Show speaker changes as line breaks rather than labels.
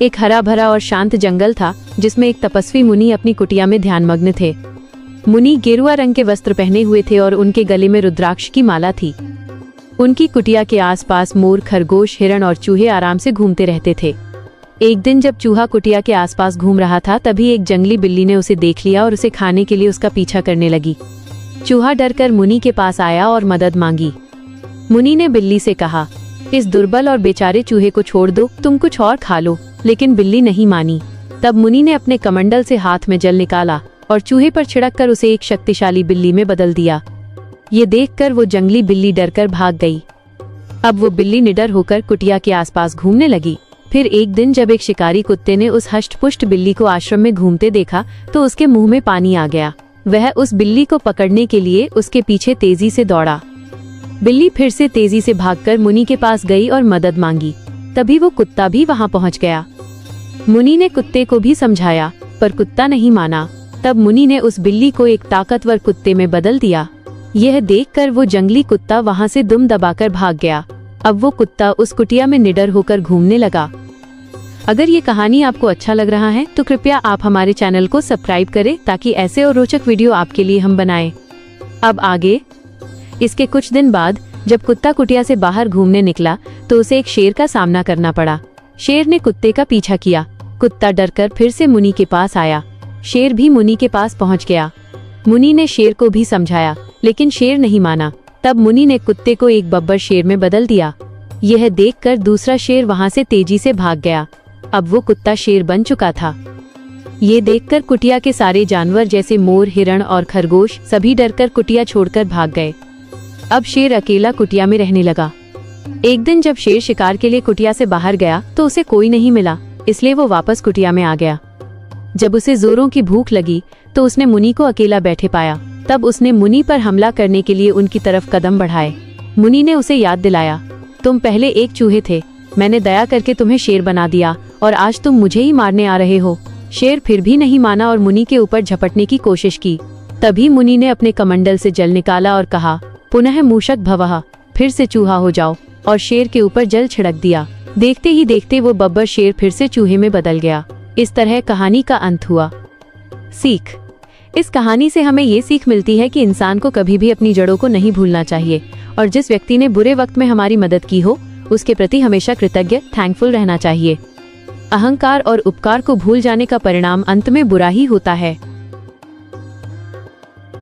एक हरा भरा और शांत जंगल था जिसमें एक तपस्वी मुनि अपनी कुटिया में ध्यानमग्न थे। मुनि गेरुआ रंग के वस्त्र पहने हुए थे और उनके गले में रुद्राक्ष की माला थी। उनकी कुटिया के आसपास मोर, खरगोश, हिरण और चूहे आराम से घूमते रहते थे। एक दिन जब चूहा कुटिया के आसपास घूम रहा था, तभी एक जंगली बिल्ली ने उसे देख लिया और उसे खाने के लिए उसका पीछा करने लगी। चूहा डरकर मुनि के पास आया और मदद मांगी। मुनि ने बिल्ली से कहा, इस दुर्बल और बेचारे चूहे को छोड़ दो, तुम कुछ और खा लो। लेकिन बिल्ली नहीं मानी। तब मुनि ने अपने कमंडल से हाथ में जल निकाला और चूहे पर छिड़ककर उसे एक शक्तिशाली बिल्ली में बदल दिया। ये देखकर वो जंगली बिल्ली डरकर भाग गई। अब वो बिल्ली निडर होकर कुटिया के आसपास घूमने लगी। फिर एक दिन जब एक शिकारी कुत्ते ने उस हष्ट-पुष्ट बिल्ली को आश्रम में घूमते देखा तो उसके मुंह में पानी आ गया। वह उस बिल्ली को पकड़ने के लिए उसके पीछे तेजी से दौड़ा। बिल्ली फिर से तेजी से भागकर मुनि के पास गई और मदद मांगी। तभी वो कुत्ता भी वहां पहुंच गया। मुनि ने कुत्ते को भी समझाया, पर कुत्ता नहीं माना। तब मुनि ने उस बिल्ली को एक ताकतवर कुत्ते में बदल दिया। यह देखकर वो जंगली कुत्ता वहां से दुम दबाकर भाग गया। अब वो कुत्ता उस कुटिया में निडर होकर घूमने लगा। अगर ये कहानी आपको अच्छा लग रहा है तो कृपया आप हमारे चैनल को सब्सक्राइब करें ताकि ऐसे और रोचक वीडियो आपके लिए हम बनाएं। अब आगे। इसके कुछ दिन बाद जब कुत्ता कुटिया से बाहर घूमने निकला तो उसे एक शेर का सामना करना पड़ा। शेर ने कुत्ते का पीछा किया। कुत्ता डरकर फिर से मुनि के पास आया। शेर भी मुनि के पास पहुंच गया। मुनि ने शेर को भी समझाया, लेकिन शेर नहीं माना। तब मुनि ने कुत्ते को एक बब्बर शेर में बदल दिया। यह देखकर दूसरा शेर वहां से तेजी से भाग गया। अब वो कुत्ता शेर बन चुका था। ये देखकर कुटिया के सारे जानवर जैसे मोर, हिरण और खरगोश सभी डरकर कुटिया छोड़कर भाग गए। अब शेर अकेला कुटिया में रहने लगा। एक दिन जब शेर शिकार के लिए कुटिया से बाहर गया तो उसे कोई नहीं मिला, इसलिए वो वापस कुटिया में आ गया। जब उसे जोरों की भूख लगी तो उसने मुनि को अकेला बैठे पाया। तब उसने मुनि पर हमला करने के लिए उनकी तरफ कदम बढ़ाए। मुनि ने उसे याद दिलाया, तुम पहले एक चूहे थे, मैंने दया करके तुम्हें शेर बना दिया और आज तुम मुझे ही मारने आ रहे हो। शेर फिर भी नहीं माना और मुनि के ऊपर झपटने की कोशिश की। तभी मुनि ने अपने कमंडल से जल निकाला और कहा, पुनः मूषक भवः, फिर से चूहा हो जाओ, और शेर के ऊपर जल छिड़क दिया। देखते ही देखते वो बब्बर शेर फिर से चूहे में बदल गया। इस तरह कहानी का अंत हुआ। सीख। इस कहानी से हमें ये सीख मिलती है कि इंसान को कभी भी अपनी जड़ों को नहीं भूलना चाहिए और जिस व्यक्ति ने बुरे वक्त में हमारी मदद की हो उसके प्रति हमेशा कृतज्ञ, थैंकफुल रहना चाहिए। अहंकार और उपकार को भूल जाने का परिणाम अंत में बुरा ही होता है।